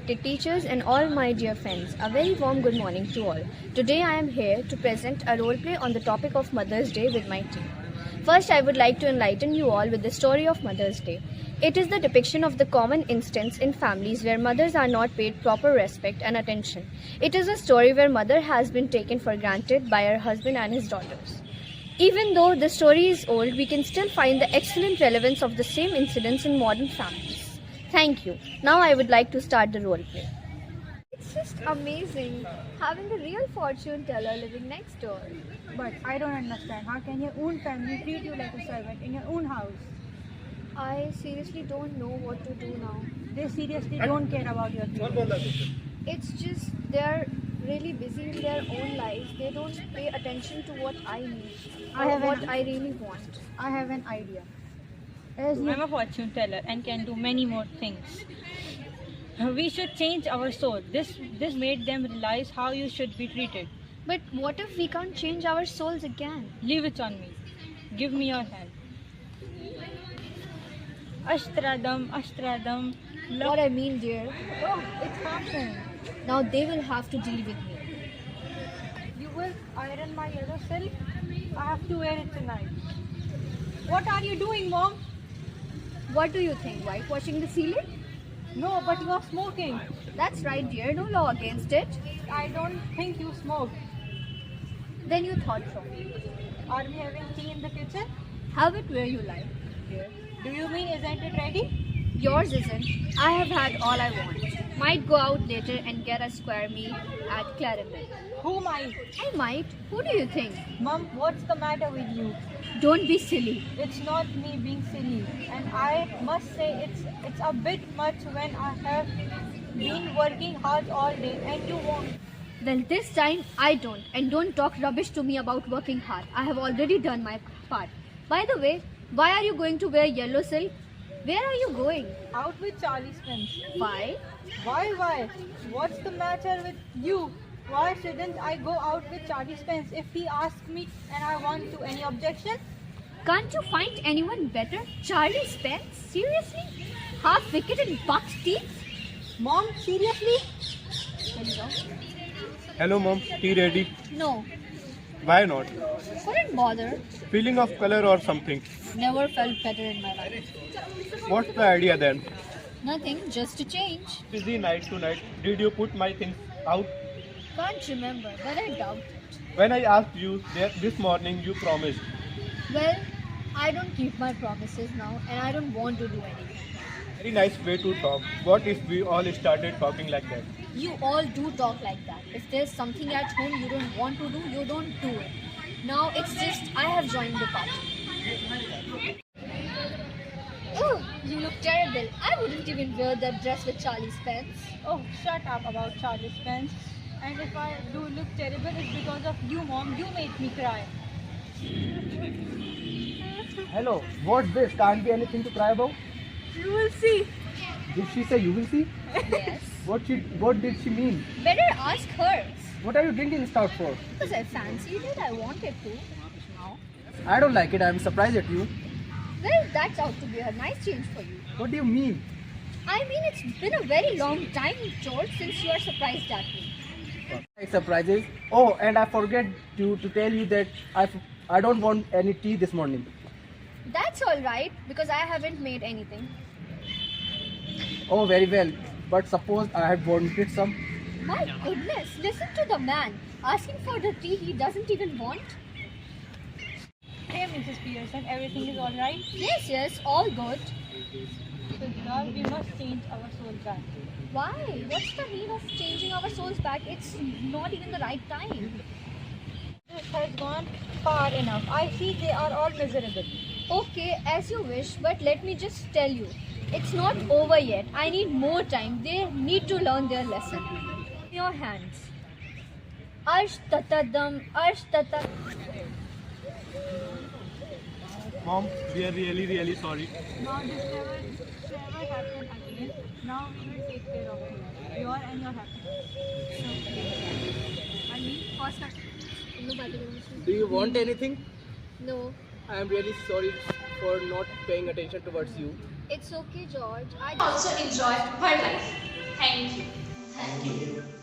respected teachers, and all my dear friends. A very warm good morning to all. Today I am here to present a role play on the topic of Mother's Day with my team. First, I would like to enlighten you all with the story of Mother's Day. It is the depiction of the common instance in families where mothers are not paid proper respect and attention. It is a story where mother has been taken for granted by her husband and his daughters. Even though the story is old, we can still find the excellent relevance of the same incidents in modern families. Thank you. Now I would like to start the role play. It's just amazing having a real fortune teller living next door. But I don't understand. How can your own family treat you like a servant in your own house? I seriously don't know what to do now. They seriously don't care about your feelings. It's just they're really busy in their own lives. They don't pay attention to what I need or what I really want. I have an idea. I'm a fortune teller and can do many more things. We should change our soul. This made them realize how you should be treated. But what if we can't change our souls again? Leave it on me. Give me your hand. Ashtradam, Ashtradam. What I mean, dear. Oh, it's happened. Now they will have to deal with me. You will iron my yellow silk? I have to wear it tonight. What are you doing, Mom? What do you think? Whitewashing the ceiling? No, but you are smoking. That's right, dear. No law against it. I don't think you smoke. Then you thought so. Are we having tea in the kitchen? Have it where you like, dear. Do you mean isn't it ready? Yours isn't. I have had all I want. Might go out later and get a square meal at Clarendon. Who might? I might. Who do you think? Mom, what's the matter with you? Don't be silly. It's not me being silly, and I must say it's a bit much when I have been working hard all day and you won't. Well, this time I don't. And don't talk rubbish to me about working hard. I have already done my part. By the way, why are you going to wear yellow silk? Where are you going? Out with Charlie Spence. Why? Why? What's the matter with you? Why shouldn't I go out with Charlie Spence if he asks me and I want to? Any objection? Can't you find anyone better? Charlie Spence? Seriously? Half wicked and buck teeth? Mom, seriously? There you go. Hello mom, tea ready? No, Why not? couldn't bother. Feeling of color or something? Never felt better in my life. What's the idea then? Nothing, just a change. Busy night tonight. Did you put my things out? Can't remember, but I doubt it. When I asked you this morning, you promised. Well, I don't keep my promises now and I don't want to do anything. Very nice way to talk. What if we all started talking like that? You all do talk like that. If there's something at home you don't want to do, you don't do it. Now it's just I have joined the party. Oh, you look terrible. I wouldn't even wear that dress with Charlie Spence. Oh, shut up about Charlie Spence. And if I do look terrible, it's because of you, Mom. You make me cry. Hello, what's this? Can't be anything to cry about? You will see. Did she say you will see? Yes. What did she mean? Better ask her. What are you drinking stout for? Because I fancied it, I wanted to. Now, I don't like it. I'm surprised at you. well, that's out to be a nice change for you. What do you mean? I mean, it's been a very long time, George, since you are surprised at me. Surprises. Oh, and I forget to tell you that I don't want any tea this morning. That's all right, because I haven't made anything. Oh, very well. But suppose I had wanted some. My goodness, listen to the man asking for the tea he doesn't even want. Hey, Mrs. Pearson, everything is alright? Yes, all good. So, now we must change our soul back. Why? What's the need of changing our souls back? It's not even the right time. This has gone far enough. I see they are all miserable. Okay, as you wish, but let me just tell you, it's not over yet. I need more time. They need to learn their lesson. Your hands. Arsh tatadam, arsh tata. Mom, we are really sorry. Now this never happen again. Now we will take care of you. Your and your happiness. Do you want anything? No, I am really sorry for not paying attention towards you. it's okay, George. I also enjoyed her life. Thank you. Thank you.